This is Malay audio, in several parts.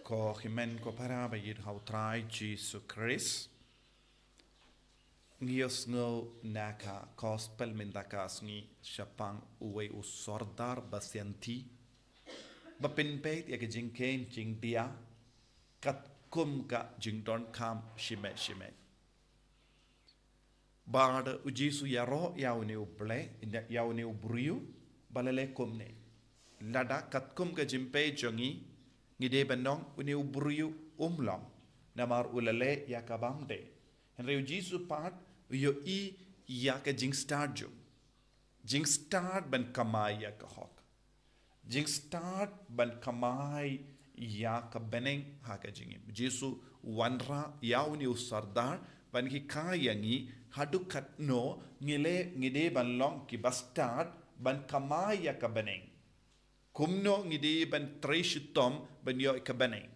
Ko himen ko para ba yid hau trai Jesus Christ. Ngios ngo naka gospel mindakas ngi syapang uwe usordar basyanti. Bapinpeit ya ke jingken jingdia kat kum ka jingdon kam shimet. Bada ujisu yaro yauni uble yauni ubriu balale kumne. Lada kat kum ka jimpe jongi ngide benong uni ubriu umlam namar ulale yakabamde. Henry ujisu pat yo I ya ka jing start jum. Jing start ban kamai ya ka hok. Jing start ban kamai ya ka beneng ha ka jingim. Jisu wanra yauni usardar ban ki kayangi hadu katno ngide ban long ki bastard ban kamai ya ka beneng. Kumno ngide ban treshitom ban yo ka beneng.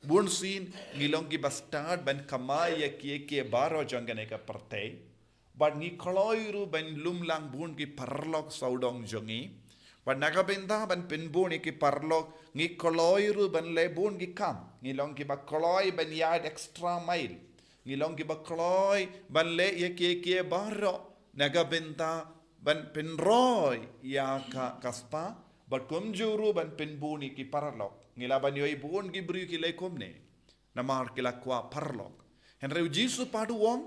Bun sin ngilong ki bastard ban kamai ya ki baro jangane ka partay. But ngi koloiru ban lumlang bun ki parlok saudong jongi. But nagabenda ban pinbun ki parlok ngi koloiru ban lebun ki kam. Ngilong ki ba koloi ban yard extra mile. Ngilong ki ba koloi ban le ya ki baro. Nagabenda ban pinroy ya ka kaspa. But kumjuru ban pinbuni ki parlok. Ngilaban yoy buon ki bru ki le kumne. Namar ki lakwa parlok. Henry Jisu padu wong.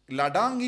Ladang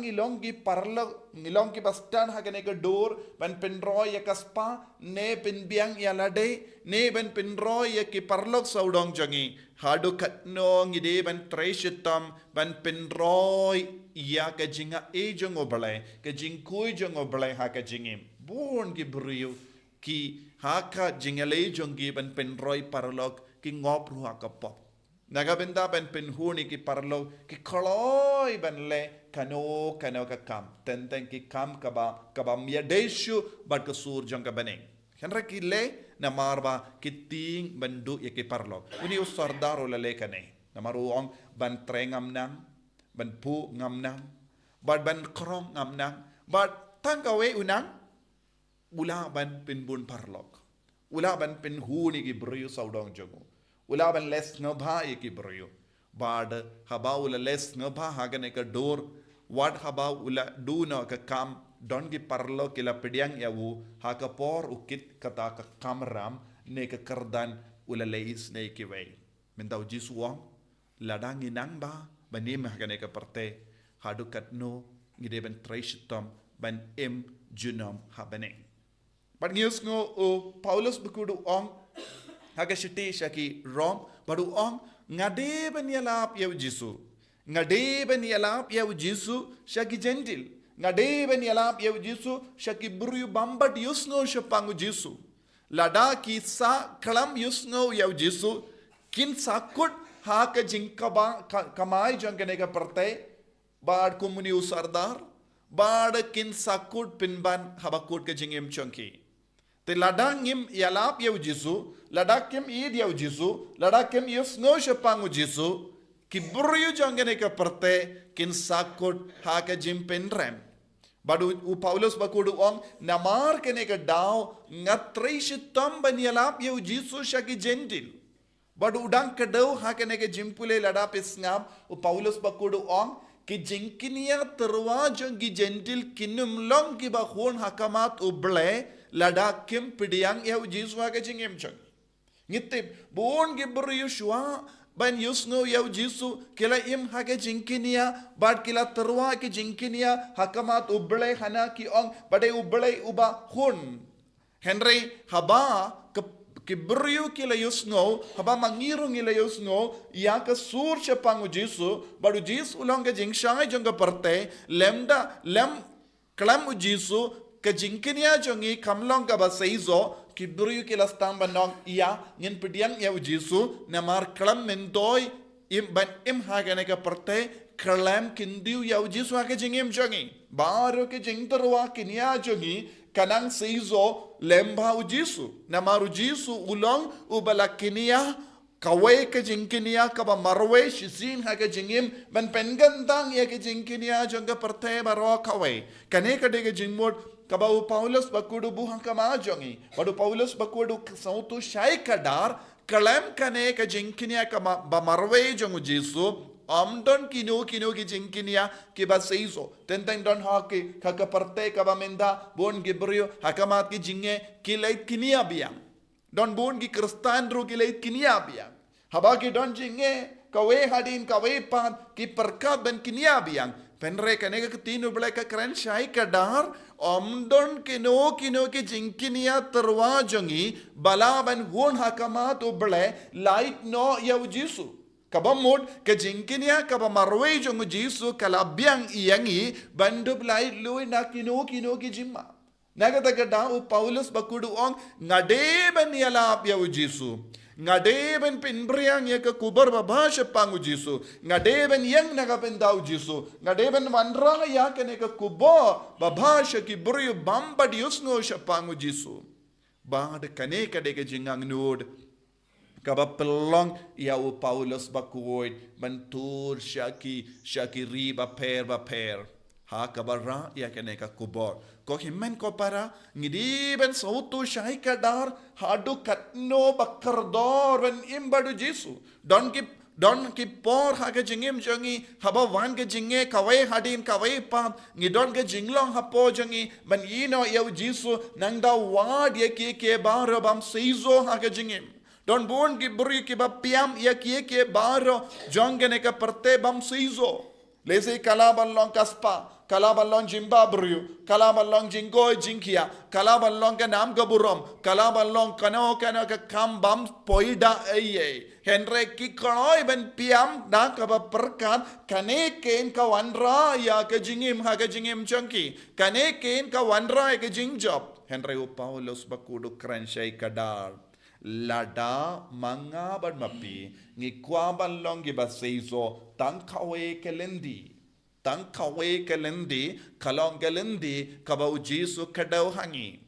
ilong ki parlok. Ilong ki bastan hagane ka door. Ban pinroy ya kaspa. Ne pinbiang ya lade. Ne ban pinroy ya ki parlok saudong jangi. Hadu katno ngide ban treshitam. Ban pinroy ya ka jinga jong obalay. Ka jingkuy jong obalay ha ka jingim. Buon ki beriu ki haka jingale jongi ban penroy parlog ki ngopru haka pop. Nagabenda ban penhuni ki parlog ki koloi ban le kano ka kam. Tenteng ki kam kaba miadeshu bat kesur jong ka baneng. Henra ki le namarba ki ting bandu ya ki parlog. Uni usardaro la le kane. Namaruong ban tre ngamnang, ban pu ngamnang, ban krong ngamnang, bat tangkawe unang. Ula ban pinbun parlok. Ula ban pinhuni ki beriu saudong jongo. Ula ban les ngabha ki beriu. Bad haba ula les ngabha hagane ka door. Wad haba ula do no ka kam don ki parlok ila pidyang yawu haka por ukit kata ka kamram ne ka kardan ula leis ne ki way. Mintaw jisuwang ladang inang ba banim hagane ka parte hadu katno ngide ban treshitom ban junom habaneng. But news ngo o Paulus bukudu ong haga shiti shaki rom badu ong ngade ben yalap yaw Jisu ngade ben yalap yaw Jisu shaki gentil ngade ben yalap yaw Jisu shaki buru bambat yusngo shapangu Jisu lada ki sa kalam yusngo yaw Jisu kin sakut haka jinkaba kamai jangane ka parte bad kumuni usardar bad kin sakut pinban habakut ka jingem chonki. Te ladangim yalap yaw Jisu, ladakim id yaw Jisu, ladakim yusno shapangu Jisu, ki buryu jangane ka parte kin sakut haka jimpen rem. Badu u Paulus bakudu ong namar kene ka daw ngatreshitam ban yalap yaw Jisu shaki gentil. Badu udang ka daw haka ne ka jimpule ladap isngam u Paulus bakudu ong ki Jingknia terwa jangi gentil kinum long ki bahun hakamat uble lada kim pidiang yaw Jisu haka jingim chang. Ngitip buon ki beriu shua ban yusno yaw Jisu kila im haka Jingknia bad kila terwa ki Jingknia hakamat uble hana ki ong bade uble uba hun. Henry haba ki beriu kila yusno haba mangirung ila yusno ya ka sur chapangu Jisu badu Jisu ulong ka jingshangai jong ka parte lem Khlem Jisu ka Jingknia jongi kamlong ka ba Seisoh ki beriu kila stamba nong iya ngin pidiang yaw Jisu namar Khlem mendoy im hagane ka parte Khlem kindiu yaw Jisu haka jingim jongi baro ke jingterwa kinia jongi kanang Seisoh lembha Jisu namaru Jisu ulong ubala kinia kawe ke Jingknia kaba marwe shizin haka jingim ban pengandang ya ke Jingknia jonga parte baro kawe kane ka de jingmod Kaba Paulus bakudu buhang kama jongi. Wadu Paulus bakudu sautu syai kadar Khlem kane ka Jingknia ka ba marwe jong Jesu don kino ki Jingknia ki ba Seisoh tentang don ha ki ka parte ka ba menda bon gibrio hakamat ki jinge ki lait kinia biang don bon ki kristan ru ki lait kinia biang haba ki don jinge kawe hadin kawe pan ki perkat ben kinia biang penre kane ka tinu bele ka kren shai ka dar don kino ki Jingknia terwa jongi bala ben won hakamat u bele light no ya Jesu kabamod ka Jingknia ka ba marwe jong Jesu kalabyang iyangi bandub lai lui na kino ki jimma nagatagada u Paulus bakudu ong ngadeben yalap ya Jesu ngadeben pinbriang ya ka kubar babasha pangu Jesu ngadeben yang nagapenda Jesu ngadeben wanra ya kane ka kubo babasha ki brio bamba diusno shapangu Jesu bad kane kade ka jingang nod kaba pelong ya u Paulus bakuoid bantur shaki riba per ha kabara ya kane ka kubor ko himmen ko para ngidi ben sautu shai kadar hadu katno bakardor ben imbadu Jesu don ki por ha ke jingim jongi haba wan ke jinge kawai hadin kawai pam ngidon ke jinglong hapo jongi ben ino ya Jesu nangda wad ya ke bar bam Seisoh ha ke jingim don bon ki buri ki ba piam ya ke baro jongene ka parte bam Seisoh lese kalaballong kaspa kalaballong Zimbabwe kalaballong Jingknia kalaballong ka nam gaburom kalaballong kano ka kambam poida aye henre ki kanoi ben piam da ka ba perkat kane ken ka wanra ya ka jingim ha ka jingim changki kane ken ka wanra ka jingjob henre u Paulus bakudu kranshai kadar lada manga bad mapi ngi kwaban longi ba Seisoh tang kawe kelendi kalong kelendi kaba Jesu kadau hangi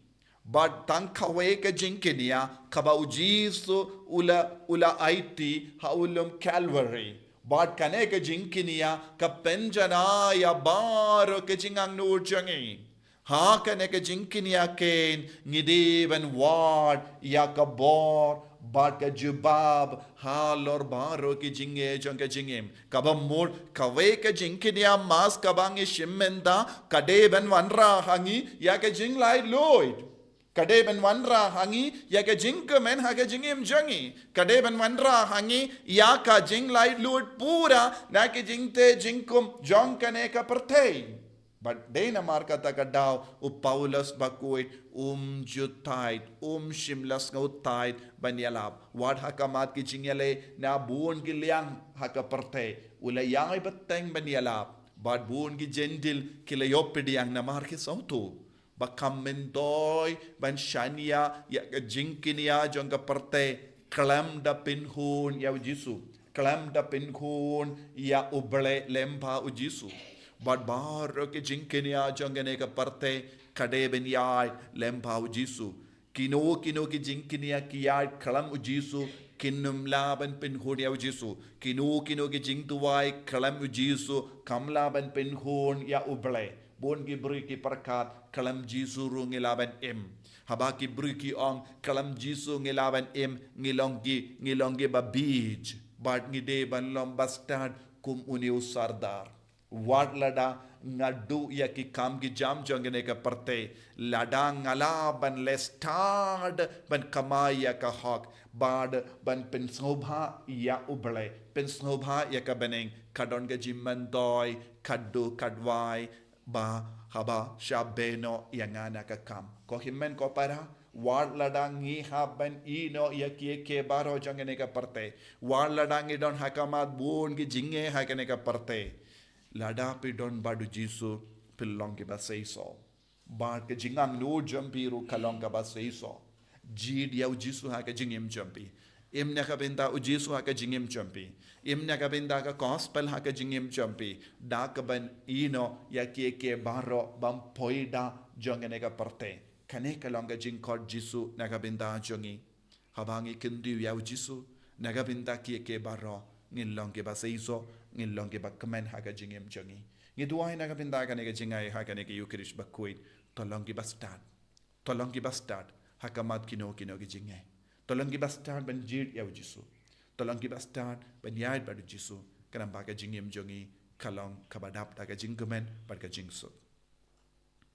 but tang kawe ka Jingknia kaba Jesu ula aiti haulum Calvary but kane ka Jingknia ka penjana ya baro ka jingang nur jangi ha kane ka Jingknia ken ngidi ben ward ya ka bor bat ka jubab ha lor baro ki jinge jong ka jingem kaba mur kawe ka Jingknia mas kabang shimmenda kade ben wanra hangi ya ka jinglai loid kade ben wanra hangi ya ka jingkemen ha ka jingem jangi kade ben wanra hangi ya ka jinglai loid pura na ki jingte jingkum jong kane ka partei but dena marka takadaw u Paulus bakuit jutait shimlas ngautait banyalab wad hakamat ki jingyale na buon ki liang hakaparte ula yang bateng banyalab but buon ki jendil kilayopediang na marki sautu bakam mendoy ban shania ya Jingknia jong kaparte Khlem da pinhun ya Jesu Khlem da pinhun ya uble lempa u Jesu but bar ke Jingknia jongene ka parte kade ben yai lempa u Jesu kino ki Jingknia ki yai Khlem u Jesu kinum laban pen hon ya u Jesu kino ki jingtuai Khlem u Jesu kamla ban pen hon ya uble bon gi bri ki perkat Khlem Jesu ru ngilaban haba ki bri ki ong Khlem Jesu ngilaban ngilongi ba beach but ngide ban lom bastard kum uniu sardar wad lada ngadu ya ki kam ki jam jongene ka parte lada ngala ban lestad ban kamaya ka hak bad ban pensnobha ya uble pensnobha ya ka beneng kadon ga jimmandoy kaddu kadwai ba haba shabeno yangana ka kam ko himmen ko para wad ladang ngi haben ino ya ke baro jongene ka parte wad ladang i don hakamat bun gi jinge hakene ka parte lada pi don badu Jesu pilong ki ba Seisoh ba ke jingang no jampiru kalong ka ba Seisoh jid ya Jesu ha ka jingim jampi imna ka benda u Jesu ha ka jingim jampi imna ka benda ka gospel ha ka jingim jampi da ka ban ino ya ke baro bam poida jongene ka parte kane kalong ka jingkod Jesu na ka benda jongi habangi kindu ya Jesu na ka benda ke baro ngilong ke ba Seisoh ngilong ke ba kemen ha ka jingim jongi ngiduai na ka benda ka ne ka jingai ha ka ne ka Eucharist bakuit tolong ki ba start hakamat kino ki jingai Tolong kita start banjir ya Jisu. Tolong kita start banjir pada Jisu. Kenapa ke jingim jongi kalong kabadap daga jingkemen pada jingsut.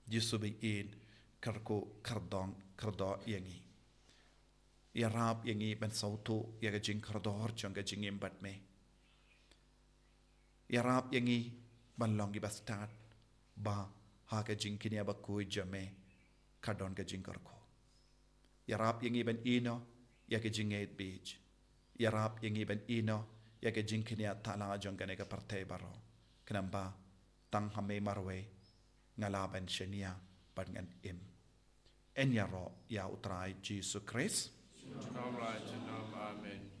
Jisu biin karko kardong kardo yangi. Ya rap yangi ben sautu ya ke jing kardor jong ke jingim bat me. Ya rap yangi ban long kita start ba ha ke jingknia ba kui jame kardon ke jing karko. Ya rap yangi ben ino ya ke jingait beach. Ya rap yangi ben ino ya ke jingknia tala jong ke neka partai baro. Kenapa tang hame marwe ngalaban shenia ngan im. En ya ro ya utrai Jesus Christ. Amen.